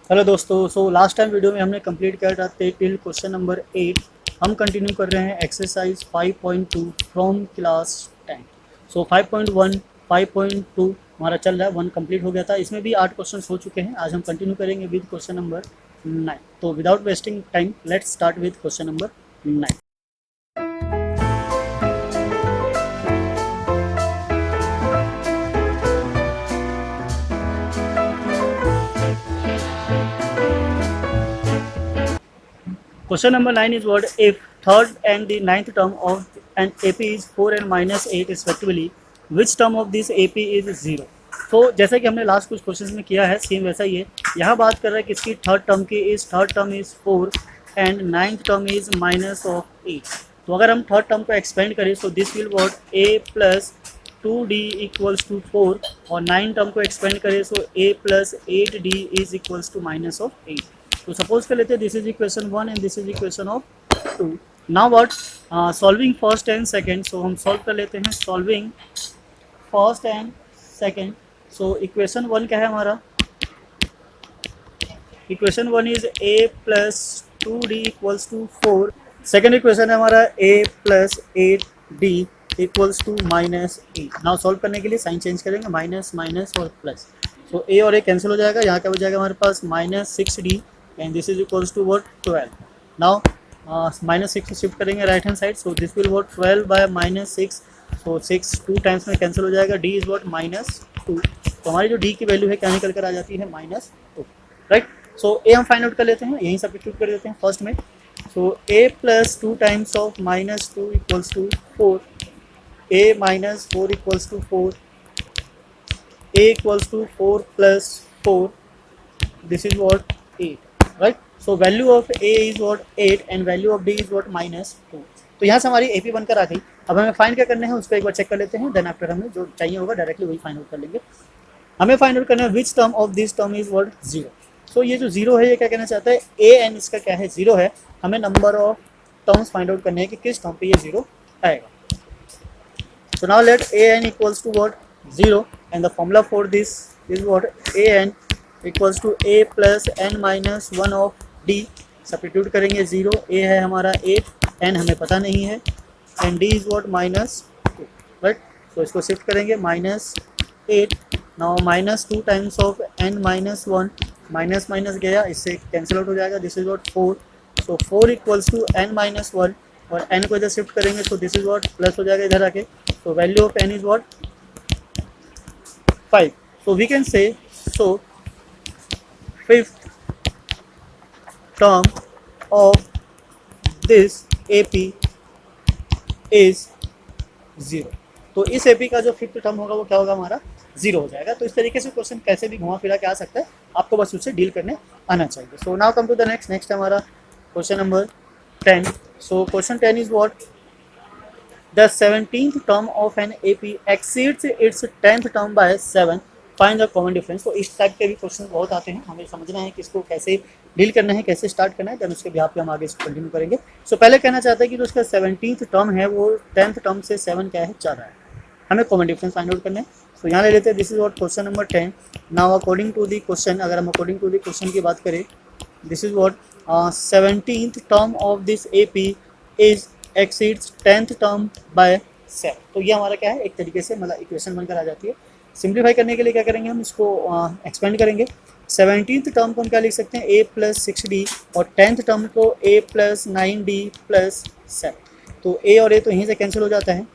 Hello दोस्तों, so last time video में हमने कंप्लीट किया था टिल क्वेश्चन नंबर 8। हम कंटिन्यू कर रहे हैं एक्सरसाइज 5.2 फ्रॉम क्लास 10। सो 5.1 5.2 हमारा चल रहा है, 1 कंप्लीट हो गया था। इसमें भी 8 क्वेश्चन हो चुके हैं। आज हम कंटिन्यू करेंगे विद क्वेश्चन नंबर 9। तो without wasting time let's start with question number 9। Question number 9 is what if third and the ninth term of an AP is 4 and minus 8 respectively, which term of this AP is 0? तो जैसा कि हमने last कुछ questions में किया है same वैसा ही है। यहाँ बात कर रहा है किसकी, थर्ड टर्म की। इस third term is 4 and ninth term is minus of 8। तो अगर हम थर्ड टर्म को एक्सपेंड करें तो this will what a plus 2d equals to 4 और 9 टर्म को एक्सपेंड करें तो a plus 8d is equals to minus of 8। तो सपोज कर लेते हैं this is equation 1 and this is equation of 2। Now what solving first and second. So हम solve कर लेते हैं solving first and second. So equation 1 क्या है हमारा, equation 1 is a plus 2d equals to 4। Second equation है हमारा a plus 8d equals to minus 8। Now solve करने के लिए साइन चेंज करेंगे, माइनस माइनस और प्लस। तो a और a कैंसिल हो जाएगा, यहाँ क्या हो जाएगा हमारे पास minus 6d and this is equals to what 12. now minus 6 shift करेंगे right hand side, so this will what 12 bye minus 6। So 6 2 times में कैंसिल हो जाएगा, d इज वॉट माइनस 2। तो हमारी जो d की वैल्यू है क्या निकल कर आ जाती है माइनस 2, राइट। सो a हम फाइंड आउट कर लेते हैं, यहीं सब्स्टिट्यूट कर देते हैं फर्स्ट में। So a plus 2 times of minus 2 equals to 4, a minus 4 equals to 4, a equals to 4 plus 4, this is what 8, right. So value of a is what 8 and value of d is what minus 2। तो यहाँ से हमारी AP बनकर आ गई। अब हमें find क्या करना है उसको एक बार चेक कर लेते हैं, देन आफ्टर हमें जो चाहिए होगा डायरेक्टली वही फाइंड आउट कर लेंगे। हमें फाइंड आउट करना है which term of this term is what 0। सो ये जो 0 है ये क्या कहना चाहता है, a एन इसका क्या है 0 है। हमें number of terms find out करने हैं कि किस टर्म पे ये 0 आएगा। So now let a n equals to what 0 and the formula for this is what a n equals to a plus n minus 1 of d। Substitute करेंगे 0, a है हमारा 8, n हमें पता नहीं है and d is what minus 2, right. So इसको shift करेंगे minus 8। Now minus 2 times of n minus 1, minus minus गया इससे कैंसिल आउट हो जाएगा, this is what 4। So 4 equals to n minus 1 और n को इधर शिफ्ट करेंगे तो दिस इज वॉट प्लस हो जाएगा इधर आके। तो value of n is what 5। So we can say so fifth term of this AP is 0। तो इस AP का जो फिफ्थ टर्म होगा वो क्या होगा हमारा 0 हो जाएगा। तो इस तरीके से क्वेश्चन कैसे भी घुमा फिरा के आ सकता है, आपको बस उससे डील करने आना चाहिए। So now come to the next हमारा question number 10। So question 10 is what the 17th term of an AP exceeds its 10th term by 7, find the common difference. तो इस टाइप के भी क्वेश्चन बहुत आते हैं, हमें समझना है कि इसको कैसे डील करना है, कैसे स्टार्ट करना है, देन उसके बिहाफ पे हम आगे इसको कंटिन्यू करेंगे। सो पहले कहना चाहता है कि जो उसका 17th टर्म है वो 10th टर्म से 7 क्या है ज़्यादा है, हमें कॉमन डिफरेंस फाइंड आउट करना है। तो यहाँ ले लेते हैं this is what question number 10। Now according to the question, अगर हम अकॉर्डिंग टू दी क्वेश्चन की बात करें, this is what 17th term of this AP is exceeds 10th term by 7। तो ये हमारा क्या है एक तरीके से मतलब इक्वेशन बनकर आ जाती है। सिंप्लीफाई करने के लिए क्या करेंगे, हम इसको एक्सपेंड करेंगे। 17th टर्म को हम क्या लिख सकते हैं a प्लस 6d और 10th टर्म को a प्लस 9d प्लस 7। तो a और a तो यहीं से कैंसिल हो जाता है।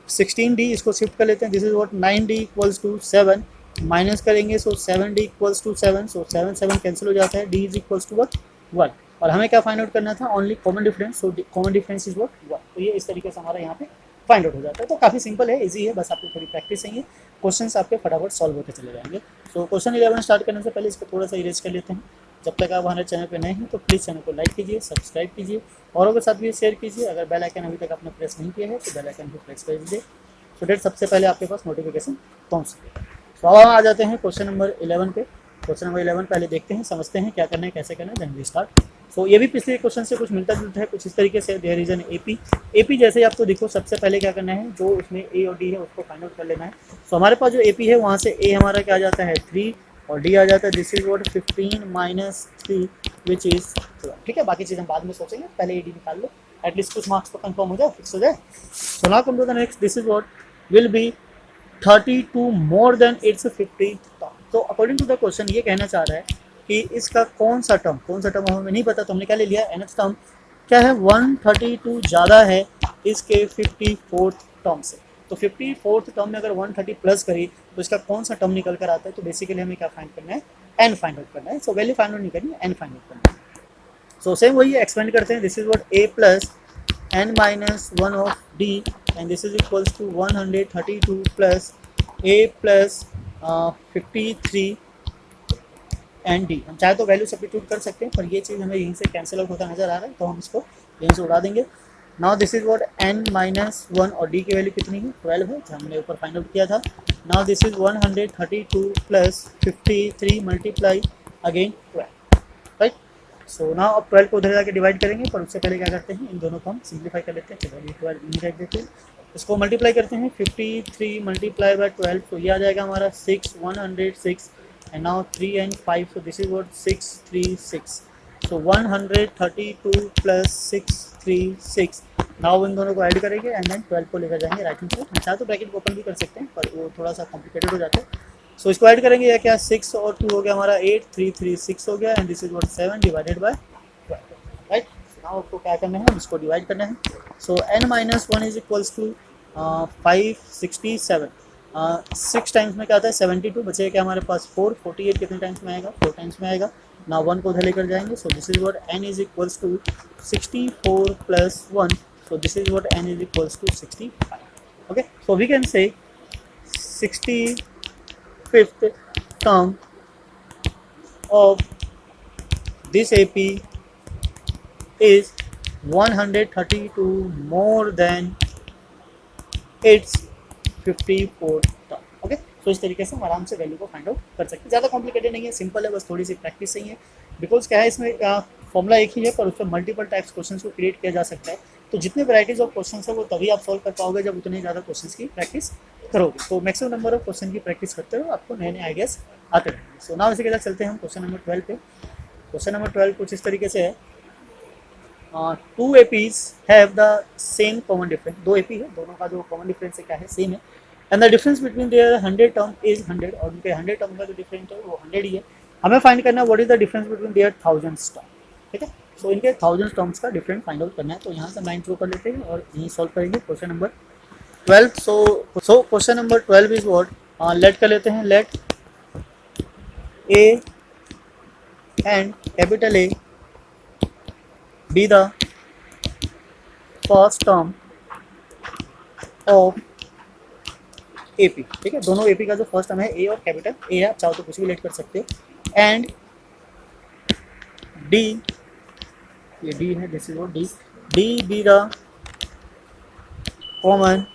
16d इसको शिफ्ट कर लेते हैं, this is what 9d equals to 7, minus करेंगे so 7d equals to 7। So 7 7 cancel हो जाता है, d is equals to what 1। और हमें क्या फाइंड आउट करना था, only common difference. So common difference is what 1। तो ये इस तरीके से हमारा यहाँ पे फाइंड आउट हो जाता है। तो काफ़ी सिंपल है, इजी है, बस आपको थोड़ी प्रैक्टिस चाहिए, क्वेश्चंस आपके फटाफट सॉल्व होते चले जाएंगे। सो क्वेश्चन 11 स्टार्ट करने से पहले इसको थोड़ा सा इरेज कर लेते हैं। जब तक आप हमारे चैनल पे नए हैं तो प्लीज़ चैनल को लाइक कीजिए, सब्सक्राइब कीजिए, औरों के साथ भी शेयर कीजिए। अगर बेल आइकन अभी तक आपने प्रेस नहीं किया है तो बेल आइकन भी प्रेस कर दीजिए, सो डेट सबसे पहले आपके पास नोटिफिकेशन पहुँच सके। तो अब हम आ जाते हैं क्वेश्चन नंबर 11 पे। क्वेश्चन नंबर 11 पहले देखते हैं, समझते हैं क्या करना है, कैसे करना है, देन वी स्टार्ट। सो ये भी पिछले क्वेश्चन से कुछ मिलता जुलता है, कुछ इस तरीके से। देयर इज एन AP जैसे ही आपको देखो सबसे पहले क्या करना है, जो उसमें a और d है उसको फाइंड आउट कर लेना है। सो हमारे पास जो AP है वहाँ से a हमारा क्या आ जाता है 3, और डी आ जाता है this is what 15 minus 3 which is 12। ठीक है, बाकी चीज़ हम बाद में सोचेंगे, पहले ए डी निकाल लो, एटलीस्ट कुछ मार्क्स तो कंफर्म हो जाए, फिक्स हो जाए। So now come to the next, this is what will be 32 more than its 50 term. तो अकॉर्डिंग टू द क्वेश्चन ये कहना चाह रहा है कि इसका कौन सा टर्म हमें नहीं पता, तो हमने क्या ले लिया, nth टर्म क्या है, 132 ज़्यादा है इसके 54th टर्म से। तो 54th टर्म में अगर 130 प्लस करी तो इसका कौन सा टर्म निकल कर आता है, तो बेसिकली हमें क्या फाइंड करना है, एन फाइंड आउट करना है। सो वैल्यू फाइंड आउट नहीं करनी, एन फाइंड आउट करना है। सो सेम वही एक्सपेंड करते हैं, this is what A plus n minus 1 of d and this is equals to 132 plus a plus 53 and D. हम चाहे तो वैल्यू सब्स्टिट्यूट कर सकते हैं, पर ये चीज़ हमें यहीं से कैंसिल आउट होता नजर आ रहा है, तो हम इसको यहीं से उड़ा देंगे। Now this is what n minus 1 और d की वैल्यू कितनी है, 12 है, जो हमने ऊपर फाइंड आउट किया था। Now this is 132 plus 53 multiply again 12, right. So now अब 12 को उधर जाके डिवाइड करेंगे, पर उससे पहले क्या करते हैं, इन दोनों को हम सिंप्लीफाई कर लेते हैं। चलो ये 12 नहीं रख देते, इसको मल्टीप्लाई करते हैं, 53 मल्टीप्लाई बाय 12, तो ये आ जाएगा हमारा 6 106 and now 3 and 5, so this is what 636, so 132 plus 636। now इन दोनों को ऐड करेंगे एंड देन 12 को लेकर जाएंगे राइट हैंड साइड। चाहे तो ब्रैकेट ओपन भी कर सकते हैं, पर वो थोड़ा सा कॉम्प्लिकेटेड हो जाता है। सो इसको ऐड करेंगे, या क्या 6 और 2 हो गया हमारा 8, 3 3 6 हो गया, and this is what 7 divided by 12, right. Now आपको क्या करना है, इसको डिवाइड करना है। So n minus 1 is equals to 567, 6 times में क्या आता है 72, बचेगा क्या हमारे पास 4, 48 कितने टाइम्स में आएगा, 4 टाइम्स में आएगा। ना 1 को उधर लेकर जाएंगे, so this is what n is equals to 64 plus 1, so this is what n is equals to 65। okay, so we can say 65th term of this AP is 132 more than its 54th term। Okay, so इस तरीके से हम आराम से value को find out कर सकते हैं। ज़्यादा कॉम्प्लिकेटेड नहीं है, सिंपल है, बस थोड़ी सी प्रैक्टिस चाहिए। बिकॉज क्या है, इसमें फॉर्मूला एक ही है, पर उसमें मल्टीपल टाइप्स क्वेश्चन को क्रिएट किया जा सकता है। तो जितने वैराइटीज ऑफ क्वेश्चन है वो तभी आप सॉल्व कर पाओगे जब उतने ज़्यादा क्वेश्चन की प्रैक्टिस करोगे। तो मैक्सिमम नंबर ऑफ क्वेश्चन की प्रैक्टिस करते हो आपको नए नए आइडियाज आते रहेंगे। सो नाउ इसी के साथ चलते हैं हम क्वेश्चन नंबर 12 पे। क्वेश्चन नंबर 12 कुछ इस तरीके से है, 2 APs have the same common difference. 2 AP है, दोनों का जो कॉमन डिफरेंस है क्या है, सेम है, and the difference between there 100 term is 100, और उनके 100 टर्म का जो डिफरेंस है वो 100 ही है। हमें फाइंड करना है what is the difference between their 1000 term. ठीक है, सो इनके 1000 टर्म्स का डिफरेंस फाइंड आउट करना है। तो यहाँ से लाइन थ्रो कर लेते हैं और यहीं सॉल्व करेंगे question number 12। So question number 12 is what, let कर लेते हैं, let a and capital A be the first term of AP। ठीक है, दोनों AP का जो फर्स्ट टर्म है ए और कैपिटल ए है, आप चाहो तो कुछ भी लेट कर सकते हो, एंड डी, ये डी है, this is what D be the common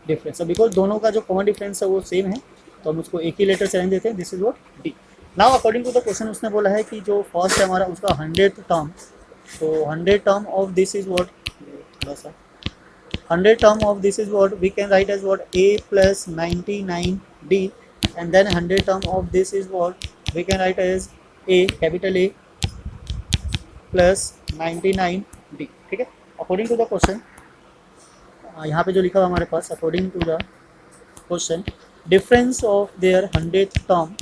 difference. Because दोनों का जो कॉमन डिफरेंस है वो सेम है, तो हम उसको एक ही लेटर से रहने देते हैं, this is what d. Now according to the question उसने बोला है कि जो फर्स्ट है हमारा उसका 100th टर्म, तो 100 term of this is what, थोड़ा सा 100 term of this is what we can write as what a plus 99d, and then 100 term of this is what we can write as a capital A plus 99d। ठीक है, according to the question यहाँ पे जो लिखा हुआ हमारे पास, according to the question difference of their 100th term,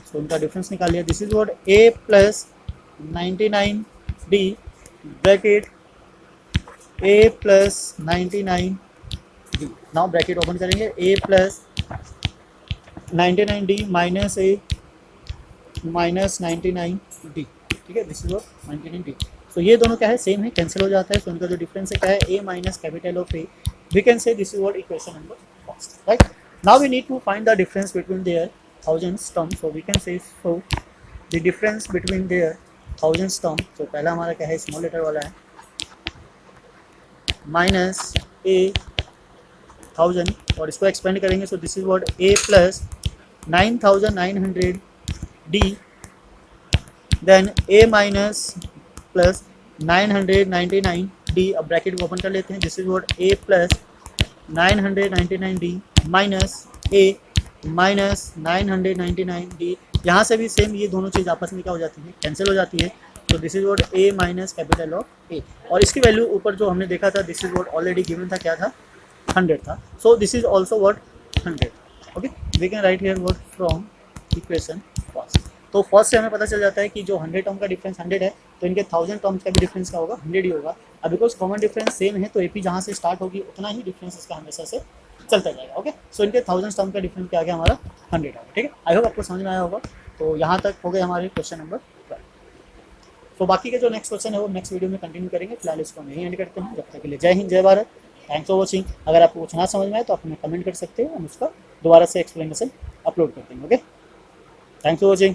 so उनका डिफरेंस निकाल लिया, this is what a plus 99d bracket a plus 99d। Now bracket open करेंगे, a plus 99d minus a minus 99d। ठीक है, this is what 99d। सो ये दोनों क्या है, सेम है, कैंसिल हो जाता है। सो इनका जो डिफरेंस है क्या है, a minus capital of a, we can say this is what equation number first, right. Now we need to find the difference between their 1000 term, so we can say so the difference between their 1000 term. So पहला हमारा क्या है, small letter वाला है, minus a 1000, और इसको expand करेंगे, so this is what a plus 9900d then a minus plus 999d। अब ब्रैकेट ओपन कर लेते हैं, this is what a plus 999d minus a minus 999d यहाँ से भी सेम ये दोनों चीज़ आपस में क्या हो जाती है, कैंसिल हो जाती है। तो this is what a minus capital of a, और इसकी वैल्यू ऊपर जो हमने देखा था this is what already given था, क्या था 100 था। So this is also what 100। Okay, we can write here what from equation first. तो फर्स्ट से हमें पता चल जाता है कि जो 100 टर्म का डिफरेंस 100 है, तो इनके 1000 टर्म्स का भी डिफरेंस क्या होगा, 100 ही होगा। अब बिकॉज कॉमन डिफरेंस सेम है तो एपी जहाँ से स्टार्ट होगी उतना ही डिफरेंस इसका हमेशा से चलता जाएगा। ओके, सो इनके 1000 टर्म का डिफरेंस क्या आ गया हमारा 100 आ गया। ठीक है, आई होप आपको समझ में आया होगा। तो यहाँ तक हो गए हमारे क्वेश्चन नंबर 12। तो बाकी के जो नेक्स्ट क्वेश्चन है वो नेक्स्ट वीडियो में कंटिन्यू करेंगे। फिलहाल इसको हम यहीं एंड करते हैं। जब तक के लिए जय हिंद, जय भारत, थैंक्स फॉर वॉचिंग। अगर आपको कुछ ना समझ में आए तो आप हमें कमेंट कर सकते हो, हम उसका दोबारा से एक्सप्लेनेशन अपलोड कर देंगे। Okay, thanks for watching.